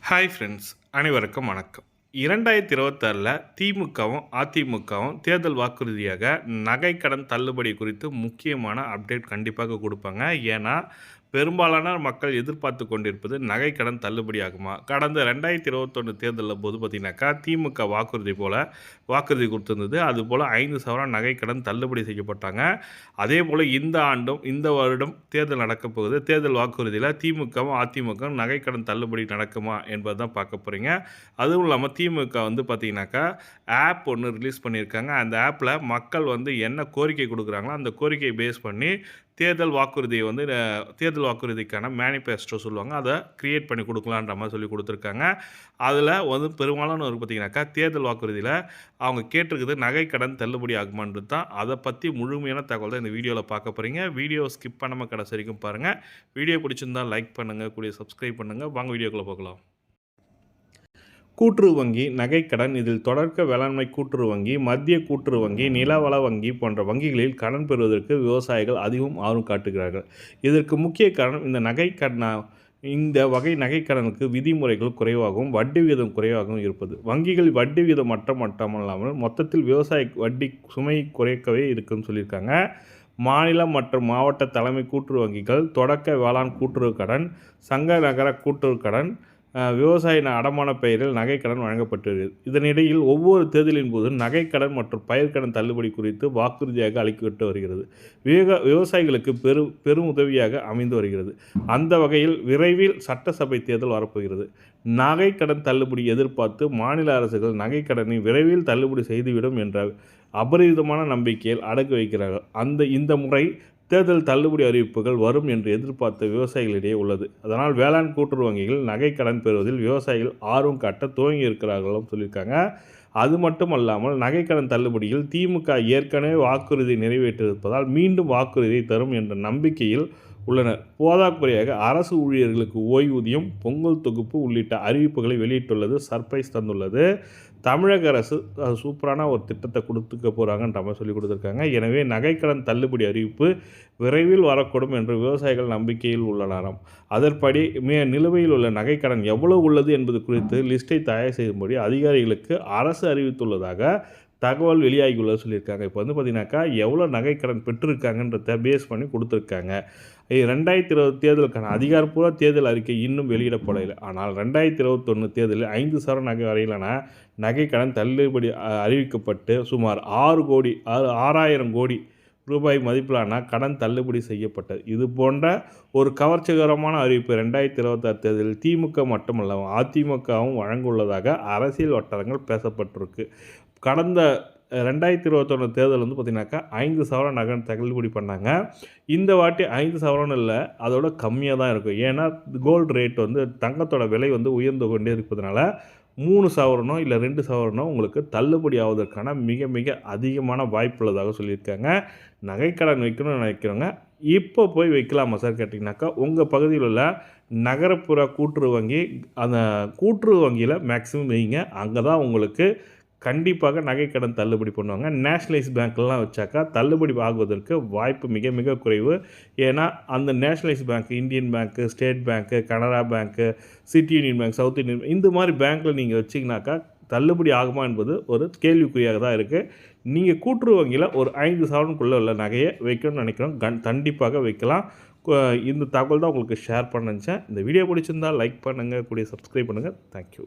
Hi friends, அனைவருக்கும் வணக்கம். 2026ல் திமுகவும் அதிமுகவும் தேர்தல் வாக்குறுதியாக நகைக்கடன் தள்ளுபடி குறித்து முக்கியமான அப்டேட் கண்டிப்பாக கொடுப்பாங்க. ஏன்னா பெரும்பாலான மக்கள் எதிர்பார்த்து கொண்டிருப்பது நகைக்கடன் தள்ளுபடி ஆகுமா? கடந்த 2021 தேர்தலில் போது பார்த்தீங்கன்னாக்கா திமுக வாக்குறுதி கொடுத்திருந்தது. அதுபோல் 5 சவரன் நகைக்கடன் தள்ளுபடி செய்யப்பட்டாங்க. அதே போல் இந்த வருடம் தேர்தல் நடக்கப் போகுது. தேர்தல் வாக்குறுதியில் திமுகவும் அதிமுகவும் நகைக்கடன் தள்ளுபடி நடக்குமா என்பது தான் பார்க்க போகிறீங்க. அதுவும் இல்லாமல் திமுக பார்த்தீங்கன்னாக்கா ஆப் ஒன்று ரிலீஸ் பண்ணியிருக்காங்க. அந்த ஆப்பில் மக்கள் என்ன கோரிக்கை கொடுக்குறாங்களோ அந்த கோரிக்கையை பேஸ் பண்ணி தேர்தல் வாக்குறுதிக்கான மேனிஃபெஸ்டோ சொல்லுவாங்க. அதை கிரியேட் பண்ணி கொடுக்கலான்ற மாதிரி சொல்லி கொடுத்துருக்காங்க. அதில் பெரும்பாலானவர் பார்த்தீங்கன்னாக்கா தேர்தல் வாக்குறுதியில் அவங்க கேட்டிருக்குது நகைக்கடன் தள்ளுபடி ஆகுமான்றது தான். அதை பற்றி முழுமையான தகவல் தான் இந்த வீடியோவில் பார்க்க போகிறீங்க. வீடியோ ஸ்கிப் பண்ணாமல் கடைசி வரைக்கும் பாருங்கள். வீடியோ பிடிச்சிருந்தால் லைக் பண்ணுங்கள், கூடிய சப்ஸ்கிரைப் பண்ணுங்கள். வாங்க வீடியோக்குள்ளே பார்க்கலாம். கூட்டுறவு வங்கி நகைக்கடன். இதில் தொடக்க வேளாண்மை கூட்டுறவு வங்கி, மத்திய கூட்டுறவு வங்கி, நிலவள வங்கி போன்ற வங்கிகளில் கடன் பெறுவதற்கு விவசாயிகள் அதிகம் ஆர்வம் காட்டுகிறார்கள். இதற்கு முக்கிய காரணம் இந்த வகை நகைக்கடனுக்கு விதிமுறைகள் குறைவாகவும் வட்டி விகிதம் குறைவாகவும் இருப்பது. வங்கிகள் வட்டி விகிதம் மட்டுமல்லாமல் மொத்தத்தில் விவசாய வட்டி சுமை குறைக்கவே இருக்குன்னு சொல்லியிருக்காங்க. மாநில மற்றும் மாவட்ட தலைமை கூட்டுறவு வங்கிகள், தொடக்க வேளாண் கூட்டுறவு கடன், சங்க நகர கூட்டுறவு கடன், விவசாய அடமான பெயரில் நகைக்கடன் வழங்கப்பட்டுள்ளது. இதனிடையில் ஒவ்வொரு தேர்தலின் போது நகைக்கடன் மற்றும் பயிர்க்கடன் தள்ளுபடி குறித்து வாக்குறுதியாக அளிக்கப்பட்டு வருகிறது. விவசாயிகளுக்கு பெரும் உதவியாக அமைந்து வருகிறது. அந்த வகையில் விரைவில் சட்டசபை தேர்தல் வரப்போகிறது. நகைக்கடன் தள்ளுபடி எதிர்பார்த்து மாநில அரசுகள் நகைக்கடனை விரைவில் தள்ளுபடி செய்துவிடும் என்ற அபரிதமான நம்பிக்கையில் அடக்கி வைக்கிறார்கள். இந்த முறை தேர்தல் தள்ளுபடி அறிவிப்புகள் வரும் என்று எதிர்பார்த்த விவசாயிகளிடையே உள்ளது. அதனால் வேளாண் கூட்டுறவு வங்கிகள் நகைக்கடன் பெறுவதில் விவசாயிகள் ஆர்வம் காட்ட துவங்கி இருக்கிறார்களும் சொல்லியிருக்காங்க. அது மட்டுமல்லாமல் நகைக்கடன் தள்ளுபடியில் திமுக ஏற்கனவே வாக்குறுதி நிறைவேற்றியிருப்பதால் மீண்டும் வாக்குறுதியை தரும் என்ற நம்பிக்கையில் உள்ளனர். போதாக்குறையாக அரசு ஊழியர்களுக்கு ஓய்வூதியம், பொங்கல் தொகுப்பு உள்ளிட்ட அறிவிப்புகளை வெளியிட்டுள்ளது சர்ப்ரைஸ் தந்துள்ளது. தமிழக அரசு சூப்பரான ஒரு திட்டத்தை கொடுத்துக்க போகிறாங்கன்ற மாதிரி சொல்லி கொடுத்துருக்காங்க. எனவே நகைக்கடன் தள்ளுபடி அறிவிப்பு விரைவில் வரக்கூடும் என்று விவசாயிகள் நம்பிக்கையில் உள்ளனராம். அதன்படி நிலுவையில் உள்ள நகைக்கடன் எவ்வளவு உள்ளது என்பது குறித்து லிஸ்ட்டை தயார் செய்யும்படி அதிகாரிகளுக்கு அரசு அறிவித்துள்ளதாக தகவல் வெளியாகியுள்ளது சொல்லியிருக்காங்க. இப்போ பார்த்தீங்கன்னாக்கா எவ்வளோ நகைக்கடன் பெற்றிருக்காங்கன்றத பேஸ் பண்ணி கொடுத்துருக்காங்க. 2020 தேர்தலுக்கான அதிகாரப்பூர்வ தேர்தல் அறிக்கை இன்னும் வெளியிடப்படவில்லை. ஆனால் 2021 தேர்தலில் 5 சவரன் நகை வரையிலான நகைக்கடன் தள்ளுபடி அறிவிக்கப்பட்டு சுமார் 6,000 கோடி ரூபாய் மதிப்பிலான கடன் தள்ளுபடி செய்யப்பட்டது. இது போன்ற ஒரு கவர்ச்சிகரமான அறிவிப்பு 2026 தேர்தலில் திமுக மட்டுமல்லாமல் அதிமுகவும் வழங்க உள்ளதாக அரசியல் வட்டாரங்கள் பேசப்பட்டிருக்கு. கடந்த 2021 தேர்தல் பார்த்திங்கனாக்கா 5 சவரன் நகை தள்ளுபடி பண்ணாங்க. இந்த வாட்டி 5 சவரன் இல்லை, அதோட கம்மியாக தான் இருக்கும். ஏன்னா கோல்டு ரேட் தங்கத்தோட விலை உயர்ந்து கொண்டே இருப்பதனால 3 சவரனோ இல்லை 2 சவரனோ உங்களுக்கு தள்ளுபடி ஆவதற்கான மிக மிக அதிகமான வாய்ப்பு உள்ளதாக சொல்லியிருக்காங்க. நகைக்கடன் வைக்கணும்னு நினைக்கிறவங்க இப்போ போய் வைக்கலாமா சார் கேட்டிங்கனாக்கா, உங்கள் பகுதியில் உள்ள நகரப்புற கூட்டுறவு வங்கி, அந்த கூட்டுறவு வங்கியில் மேக்ஸிமம் வைங்க. அங்கே தான் உங்களுக்கு கண்டிப்பாக நகைக்கடன் தள்ளுபடி பண்ணுவாங்க. நேஷ்னலைஸ் பேங்க்லாம் வச்சாக்கா தள்ளுபடி ஆகுவதற்கு வாய்ப்பு மிக மிக குறைவு. ஏன்னா அந்த nationalise bank, Indian Bank, State Bank, Canara Bank, City Union Bank, South Indian Bank, இந்த மாதிரி பேங்க்கில் நீங்கள் வச்சிங்கனாக்கா தள்ளுபடி ஆகுமா என்பது ஒரு கேள்விக்குறியாக தான் இருக்குது. நீங்கள் கூட்டுறவு வங்கியில் ஒரு 5 சவரனுக்குள்ளே உள்ள நகையை வைக்கணும்னு நினைக்கிறோம், கண்டிப்பாக வைக்கலாம். இந்த தகவல் தான் உங்களுக்கு ஷேர் பண்ண நினச்சேன். இந்த வீடியோ பிடிச்சிருந்தால் லைக் பண்ணுங்கள், கூடிய சப்ஸ்கிரைப் பண்ணுங்கள். தேங்க்யூ.